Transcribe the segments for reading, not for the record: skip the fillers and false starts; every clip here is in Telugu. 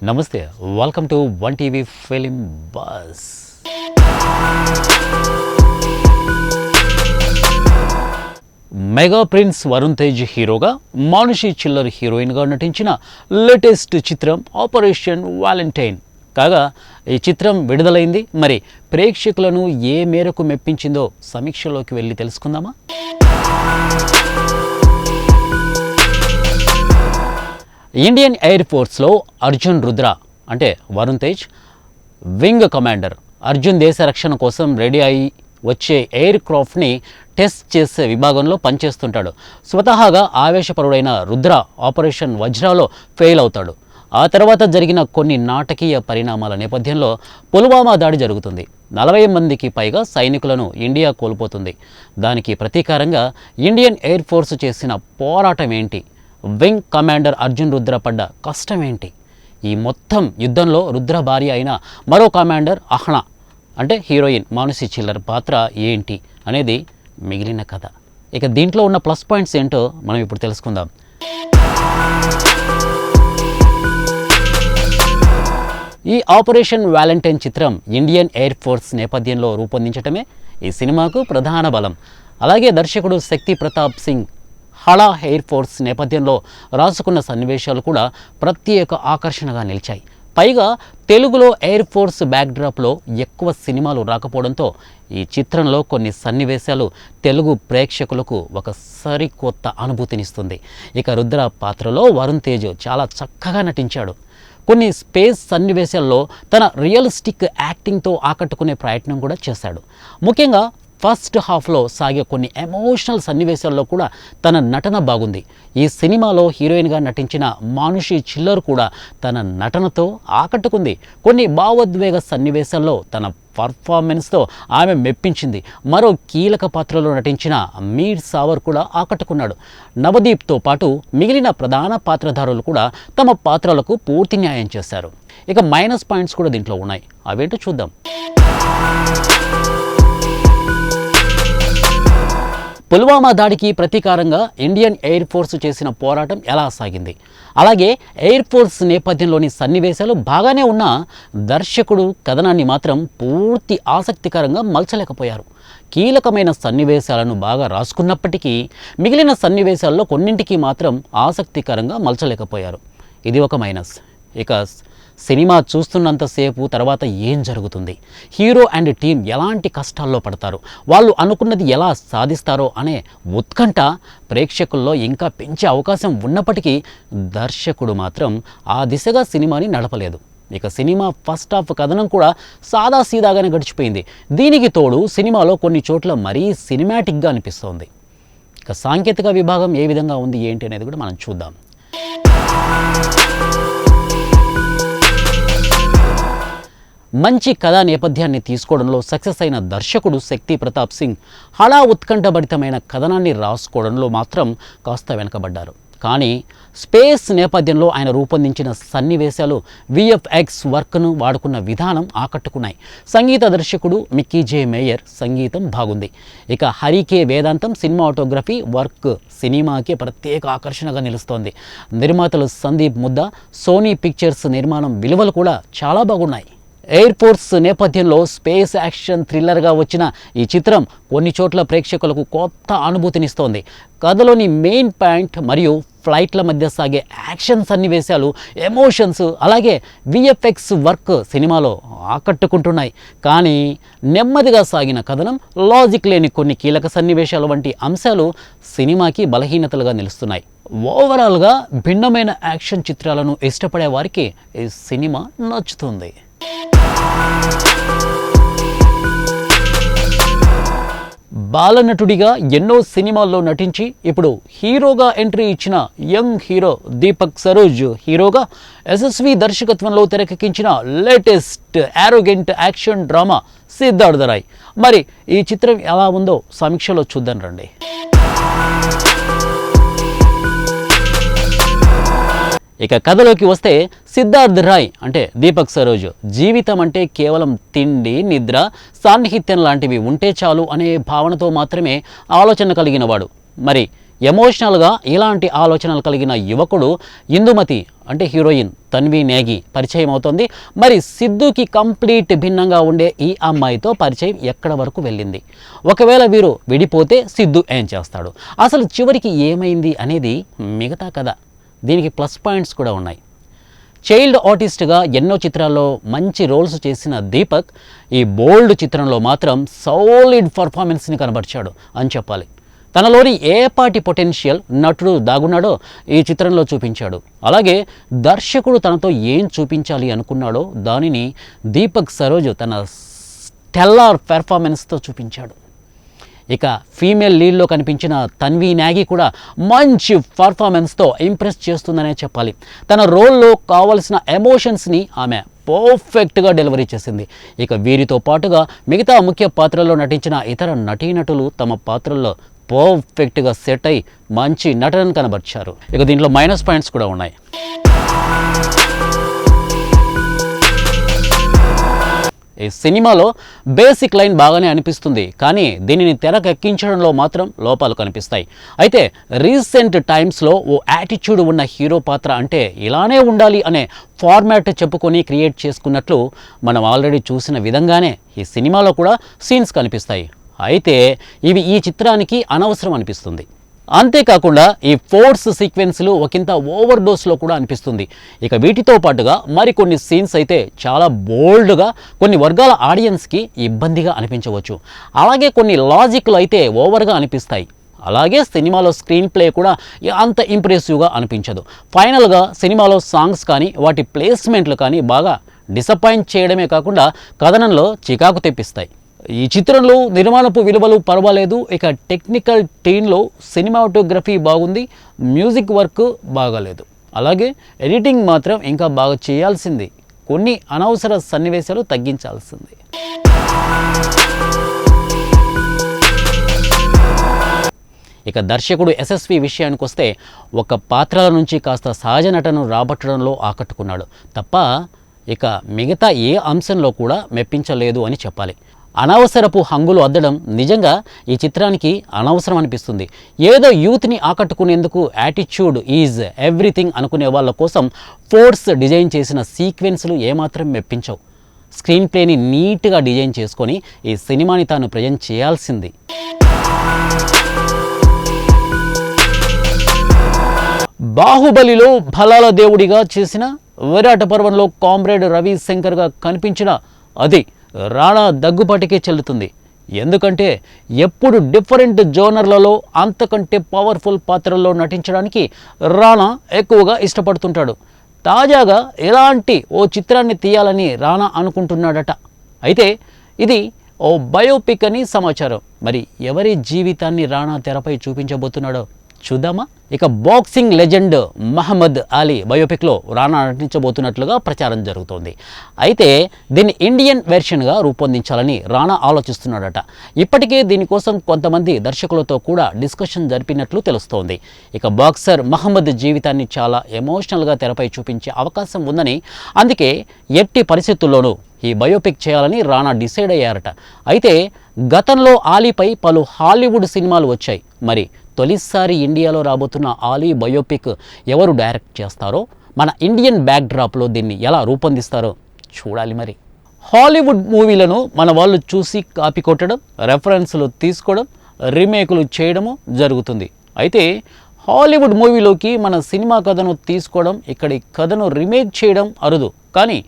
నమస్తే, welcome to one TV film bus. Mega prince Varun Tej హీరోగా, మానుషి చిల్లర్ హీరోయిన్గా నటించిన లేటెస్ట్ చిత్రం ఆపరేషన్ వాలంటైన్ కాగా ఈ చిత్రం విడుదలైంది. మరి ప్రేక్షకులను ఏ మేరకు మెప్పించిందో సమీక్షలోకి వెళ్ళి తెలుసుకుందామా? ఇండియన్ ఎయిర్ ఫోర్స్లో అర్జున్ రుద్ర అంటే వరుణ్ తేజ్ వింగ్ కమాండర్. అర్జున్ దేశ రక్షణ కోసం రెడీ అయి వచ్చే ఎయిర్ క్రాఫ్ట్ని టెస్ట్ చేసే విభాగంలో పనిచేస్తుంటాడు. స్వతహాగా ఆవేశపరుడైన రుద్ర ఆపరేషన్ వజ్రాలో ఫెయిల్ అవుతాడు. ఆ తర్వాత జరిగిన కొన్ని నాటకీయ పరిణామాల నేపథ్యంలో పుల్వామా దాడి జరుగుతుంది. 40 మందికి పైగా సైనికులను ఇండియా కోల్పోతుంది. దానికి ప్రతీకారంగా ఇండియన్ ఎయిర్ ఫోర్స్ చేసిన పోరాటం ఏంటి? వింగ్ కమాండర్ అర్జున్ రుద్ర పడ్డ కష్టం ఏంటి? ఈ మొత్తం యుద్ధంలో రుద్ర భార్య అయిన మరో కమాండర్ అహ్నా అంటే హీరోయిన్ మానుషి చిల్లర్ పాత్ర ఏంటి అనేది మిగిలిన కథ. ఇక దీంట్లో ఉన్న ప్లస్ పాయింట్స్ ఏంటో మనం ఇప్పుడు తెలుసుకుందాం. ఈ ఆపరేషన్ వాలంటైన్ చిత్రం ఇండియన్ ఎయిర్ ఫోర్స్ నేపథ్యంలో రూపొందించటమే ఈ సినిమాకు ప్రధాన బలం. అలాగే దర్శకుడు శక్తి ప్రతాప్ సింగ్ హళా ఎయిర్ ఫోర్స్ నేపథ్యంలో రాసుకున్న సన్నివేశాలు కూడా ప్రత్యేక ఆకర్షణగా నిలిచాయి. పైగా తెలుగులో ఎయిర్ ఫోర్స్ బ్యాక్డ్రాప్లో ఎక్కువ సినిమాలు రాకపోవడంతో ఈ చిత్రంలో కొన్ని సన్నివేశాలు తెలుగు ప్రేక్షకులకు ఒక సరికొత్త అనుభూతినిస్తుంది. ఇక రుద్ర పాత్రలో వరుణ్ తేజ్ చాలా చక్కగా నటించాడు. కొన్ని స్పేస్ సన్నివేశాల్లో తన రియలిస్టిక్ యాక్టింగ్తో ఆకట్టుకునే ప్రయత్నం కూడా చేశాడు. ముఖ్యంగా ఫస్ట్ హాఫ్లో సాగే కొన్ని ఎమోషనల్ సన్నివేశాల్లో కూడా తన నటన బాగుంది. ఈ సినిమాలో హీరోయిన్గా నటించిన మానుషి చిల్లర్ కూడా తన నటనతో ఆకట్టుకుంది. కొన్ని భావోద్వేగ సన్నివేశాల్లో తన పర్ఫార్మెన్స్తో ఆమె మెప్పించింది. మరో కీలక పాత్రలో నటించిన మీర్ సావర్ కూడా ఆకట్టుకున్నాడు. నవదీప్తో పాటు మిగిలిన ప్రధాన పాత్రధారులు కూడా తమ పాత్రలకు పూర్తి న్యాయం చేశారు. ఇక మైనస్ పాయింట్స్ కూడా దీంట్లో ఉన్నాయి. అవేంటో చూద్దాం. పుల్వామా దాడికి ప్రతీకారంగా ఇండియన్ ఎయిర్ ఫోర్స్ చేసిన పోరాటం ఎలా సాగింది? అలాగే ఎయిర్ ఫోర్స్ నేపథ్యంలోని సన్నివేశాలు బాగానే ఉన్నా దర్శకుడు కథనాన్ని మాత్రం పూర్తి ఆసక్తికరంగా మలచలేకపోయారు. కీలకమైన సన్నివేశాలను బాగా రాసుకున్నప్పటికీ మిగిలిన సన్నివేశాల్లో కొన్నింటికి మాత్రం ఆసక్తికరంగా మలచలేకపోయారు. ఇది ఒక మైనస్. ఇక సినిమా చూస్తున్నంతసేపు తర్వాత ఏం జరుగుతుంది, హీరో అండ్ టీం ఎలాంటి కష్టాల్లో పడతారు, వాళ్ళు అనుకున్నది ఎలా సాధిస్తారో అనే ఉత్కంఠ ప్రేక్షకుల్లో ఇంకా పెంచే అవకాశం ఉన్నప్పటికీ దర్శకుడు మాత్రం ఆ దిశగా సినిమాని నడపలేదు. ఇక సినిమా ఫస్ట్ హాఫ్ కథనం కూడా సాదాసీదాగానే గడిచిపోయింది. దీనికి తోడు సినిమాలో కొన్ని చోట్ల మరీ సినిమాటిక్గా అనిపిస్తోంది. ఇక సాంకేతిక విభాగం ఏ విధంగా ఉంది ఏంటి అనేది కూడా మనం చూద్దాం. మంచి కథా నేపథ్యాన్ని తీసుకోవడంలో సక్సెస్ అయిన దర్శకుడు శక్తి ప్రతాప్ సింగ్ హళా ఉత్కంఠభరితమైన కథనాన్ని రాసుకోవడంలో మాత్రం కాస్త వెనకబడ్డారు. కానీ స్పేస్ నేపథ్యంలో ఆయన రూపొందించిన సన్నివేశాలు, విఎఫ్ఎక్స్ వర్క్ను వాడుకున్న విధానం ఆకట్టుకున్నాయి. సంగీత దర్శకుడు మిక్కీ జే మేయర్ సంగీతం బాగుంది. ఇక హరికే వేదాంతం సినిమాటోగ్రఫీ వర్క్ సినిమాకి ప్రత్యేక ఆకర్షణగా నిలుస్తోంది. నిర్మాతలు సందీప్ ముద్దా, సోనీ పిక్చర్స్ నిర్మాణం విలువలు కూడా చాలా బాగున్నాయి. ఎయిర్ ఫోర్స్ నేపథ్యంలో స్పేస్ యాక్షన్ థ్రిల్లర్గా వచ్చిన ఈ చిత్రం కొన్ని చోట్ల ప్రేక్షకులకు కొత్త అనుభూతినిస్తోంది. కథలోని మెయిన్ పాయింట్ మరియు ఫ్లైట్ల మధ్య సాగే యాక్షన్ సన్నివేశాలు, ఎమోషన్స్, అలాగే విఎఫ్ఎక్స్ వర్క్ సినిమాలో ఆకట్టుకుంటున్నాయి. కానీ నెమ్మదిగా సాగిన కథనం, లాజిక్ లేని కొన్ని కీలక సన్నివేశాలు వంటి అంశాలు సినిమాకి బలహీనతలుగా నిలుస్తున్నాయి. ఓవరాల్గా భిన్నమైన యాక్షన్ చిత్రాలను ఇష్టపడే వారికి ఈ సినిమా నచ్చుతుంది. బాలనటుడిగా ఎన్నో సినిమాల్లో నటించి ఇప్పుడు హీరోగా ఎంట్రీ ఇచ్చిన యంగ్ హీరో దీపక్ సరోజ్ హీరోగా యశస్వి దర్శకత్వంలో తెరకెక్కించిన latest arrogant action drama Siddharth Roy. మరి ఈ చిత్రం ఎలా ఉందో సమీక్షలో చూద్దాం రండి. ఇక కథలోకి వస్తే సిద్ధార్థ్ రాయ్ అంటే దీపక్ సరోజ్ జీవితం అంటే కేవలం తిండి, నిద్ర, సాన్నిహిత్యం లాంటివి ఉంటే చాలు అనే భావనతో మాత్రమే ఆలోచన కలిగినవాడు. మరి ఎమోషనల్గా ఇలాంటి ఆలోచనలు కలిగిన యువకుడు ఇందుమతి అంటే హీరోయిన్ తన్వి నేగి పరిచయం అవుతోంది. మరి సిద్ధుకి కంప్లీట్ భిన్నంగా ఉండే ఈ అమ్మాయితో పరిచయం ఎక్కడ వరకు వెళ్ళింది? ఒకవేళ వీరు విడిపోతే సిద్ధు ఏం చేస్తాడు? అసలు చివరికి ఏమైంది అనేది మిగతా కథ. దీనికి ప్లస్ పాయింట్స్ కూడా ఉన్నాయి. చైల్డ్ ఆర్టిస్ట్గా ఎన్నో చిత్రాల్లో మంచి రోల్స్ చేసిన దీపక్ ఈ బోల్డ్ చిత్రంలో మాత్రం సాలిడ్ పర్ఫార్మెన్స్ని కనబరిచాడు అని చెప్పాలి. తనలోని ఏపాటి పొటెన్షియల్ నటుడు దాగున్నాడో ఈ చిత్రంలో చూపించాడు. అలాగే దర్శకుడు తనతో ఏం చూపించాలి అనుకున్నాడో దానిని దీపక్ సరోజ్ తన స్టెల్లార్ పెర్ఫార్మెన్స్తో చూపించాడు. ఇక ఫీమేల్ లీడ్లో కనిపించిన తన్వి నాగి కూడా మంచి పర్ఫార్మెన్స్తో ఇంప్రెస్ చేస్తుందనే చెప్పాలి. తన రోల్లో కావలసిన ఎమోషన్స్ని ఆమె పర్ఫెక్ట్గా డెలివరీ చేసింది. ఇక వీరితో పాటుగా మిగతా ముఖ్య పాత్రల్లో నటించిన ఇతర నటీనటులు తమ పాత్రల్లో పర్ఫెక్ట్గా సెట్ అయి మంచి నటనను కనబర్చారు. ఇక దీంట్లో మైనస్ పాయింట్స్ కూడా ఉన్నాయి. ఈ సినిమాలో బేసిక్ లైన్ బాగానే అనిపిస్తుంది, కానీ దీనిని తెరకెక్కించడంలో మాత్రం లోపాలు కనిపిస్తాయి. అయితే రీసెంట్ టైమ్స్లో ఓ యాటిట్యూడ్ ఉన్న హీరో పాత్ర అంటే ఇలానే ఉండాలి అనే ఫార్మాట్ చెప్పుకొని క్రియేట్ చేసుకున్నట్లు మనం ఆల్రెడీ చూసిన విధంగానే ఈ సినిమాలో కూడా సీన్స్ కనిపిస్తాయి. అయితే ఇవి ఈ చిత్రానికి అనవసరం అనిపిస్తుంది. అంతేకాకుండా ఈ ఫోర్స్ సీక్వెన్స్లు ఒకంత ఓవర్ డోస్లో కూడా అనిపిస్తుంది. ఇక వీటితో పాటుగా మరికొన్ని సీన్స్ అయితే చాలా బోల్డ్గా కొన్ని వర్గాల ఆడియన్స్కి ఇబ్బందిగా అనిపించవచ్చు. అలాగే కొన్ని లాజిక్లు అయితే ఓవర్గా అనిపిస్తాయి. అలాగే సినిమాలో స్క్రీన్ ప్లే కూడా అంత ఇంప్రెసివ్గా అనిపించదు. ఫైనల్గా సినిమాలో సాంగ్స్ కానీ వాటి ప్లేస్మెంట్లు కానీ బాగా డిసప్పాయింట్ చేయడమే కాకుండా కథనంలో చికాకు తెప్పిస్తాయి. ఈ చిత్రంలో నిర్మాణపు విలువలు పర్వాలేదు. ఇక టెక్నికల్ టీంలో సినిమాటోగ్రఫీ బాగుంది, మ్యూజిక్ వర్క్ బాగాలేదు. అలాగే ఎడిటింగ్ మాత్రం ఇంకా బాగా చేయాల్సింది. కొన్ని అనవసర సన్నివేశాలు తగ్గించాల్సింది. ఇక దర్శకుడు ఎస్ఎస్వి విషయానికి వస్తే ఒక పాత్రల నుంచి కాస్త సహజ నటను రాబట్టడంలో ఆకట్టుకున్నాడు తప్ప ఇక మిగతా ఏ అంశంలో కూడా మెప్పించలేదు అని చెప్పాలి. అనవసరపు హంగులు అద్దడం నిజంగా ఈ చిత్రానికి అనవసరం అనిపిస్తుంది. ఏదో యూత్ని ఆకట్టుకునేందుకు యాటిట్యూడ్ ఈజ్ ఎవ్రీథింగ్ అనుకునే వాళ్ళ కోసం ఫోర్స్ డిజైన్ చేసిన సీక్వెన్స్లు ఏమాత్రం మెప్పించవు. స్క్రీన్ ప్లేని నీట్గా డిజైన్ చేసుకొని ఈ సినిమాని తాను ప్రజెంట్ చేయాల్సింది. బాహుబలిలో బలాల దేవుడిగా చేసిన విరాట పర్వంలో కామ్రేడ్ రవి శంకర్గా కనిపించిన అది రాణా దగ్గుపాటికే చెల్లుతుంది. ఎందుకంటే ఎప్పుడు డిఫరెంట్ జోనర్లలో అంతకంటే పవర్ఫుల్ పాత్రల్లో నటించడానికి రాణా ఎక్కువగా ఇష్టపడుతుంటాడు. తాజాగా ఇలాంటి ఓ చిత్రాన్ని తీయాలని రాణా అనుకుంటున్నాడట. అయితే ఇది ఓ బయోపిక్ అని సమాచారం. మరి ఎవరి జీవితాన్ని రాణా తెరపై చూపించబోతున్నాడో చూద్దామా? ఇక బాక్సింగ్ లెజెండ్ మహమ్మద్ అలీ బయోపిక్లో రాణా నటించబోతున్నట్లుగా ప్రచారం జరుగుతోంది. అయితే దీన్ని ఇండియన్ వెర్షన్గా రూపొందించాలని రాణా ఆలోచిస్తున్నాడట. ఇప్పటికే దీనికోసం కొంతమంది దర్శకులతో కూడా డిస్కషన్ జరిపినట్లు తెలుస్తోంది. ఇక బాక్సర్ మహమ్మద్ జీవితాన్ని చాలా ఎమోషనల్గా తెరపై చూపించే అవకాశం ఉందని, అందుకే ఎట్టి పరిస్థితుల్లోనూ ఈ బయోపిక్ చేయాలని రాణా డిసైడ్ అయ్యారట. అయితే గతంలో ఆలీపై పలు హాలీవుడ్ సినిమాలు వచ్చాయి. మరి తొలిసారి ఇండియాలో రాబోతున్న ఆలీ బయోపిక్ ఎవరు డైరెక్ట్ చేస్తారో, మన ఇండియన్ బ్యాక్డ్రాప్లో దీన్ని ఎలా రూపొందిస్తారో చూడాలి. మరి హాలీవుడ్ మూవీలను మన వాళ్ళు చూసి కాపీ కొట్టడం, రెఫరెన్స్లు తీసుకోవడం, రీమేకులు చేయడము జరుగుతుంది. అయితే హాలీవుడ్ మూవీలోకి మన సినిమా కథను తీసుకోవడం, ఇక్కడి కథను రీమేక్ చేయడం అరుదు. కానీ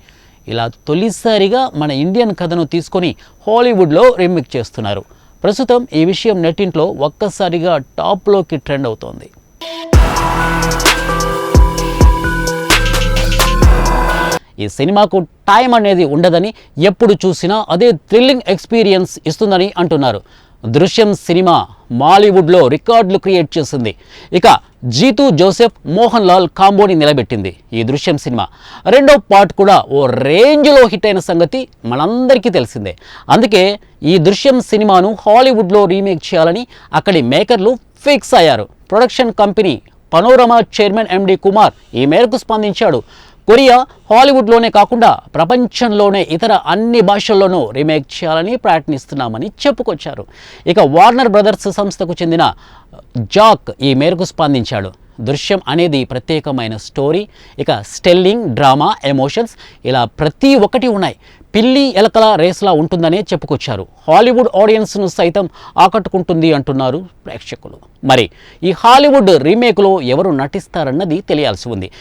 ఇలా తొలిసారిగా మన ఇండియన్ కథను తీసుకొని హాలీవుడ్లో రీమేక్ చేస్తున్నారు. ప్రస్తుతం ఈ విషయం నెట్టింట్లో ఒక్కసారిగా టాప్లోకి ట్రెండ్ అవుతోంది. ఈ సినిమాకు టైం అనేది ఉండదని, ఎప్పుడు చూసినా అదే థ్రిల్లింగ్ ఎక్స్పీరియన్స్ ఇస్తుందని అంటున్నారు. దృశ్యం సినిమా మాలీవుడ్లో రికార్డులు క్రియేట్ చేసింది. ఇక జీతూ జోసెఫ్, మోహన్ లాల్ కాంబోని నిలబెట్టింది. ఈ దృశ్యం సినిమా రెండో పార్ట్ కూడా ఓ రేంజ్లో హిట్ అయిన సంగతి మనందరికీ తెలిసిందే. అందుకే ఈ దృశ్యం సినిమాను హాలీవుడ్లో రీమేక్ చేయాలని అక్కడి మేకర్లు ఫిక్స్ అయ్యారు. Production company panorama chairman MD Kumar ఈ మేరకు స్పందించాడు. కొరియా, హాలీవుడ్లోనే కాకుండా ప్రపంచంలోనే ఇతర అన్ని భాషల్లోనూ రీమేక్ చేయాలని ప్రయత్నిస్తున్నామని చెప్పుకొచ్చారు. ఇక వార్నర్ బ్రదర్స్ సంస్థకు చెందిన జాక్ ఈ మేరకు స్పందించాడు. దృశ్యం అనేది ప్రత్యేకమైన స్టోరీ, ఇక స్టెల్లింగ్, డ్రామా, ఎమోషన్స్ ఇలా ప్రతి ఒక్కటి ఉన్నాయి. పిల్లి ఎలకల రేస్లా ఉంటుందనే చెప్పుకొచ్చారు. హాలీవుడ్ ఆడియన్స్ను సైతం ఆకట్టుకుంటుంది అంటున్నారు ప్రేక్షకులు. మరి ఈ హాలీవుడ్ రీమేక్లో ఎవరు నటిస్తారన్నది తెలియాల్సి ఉంది.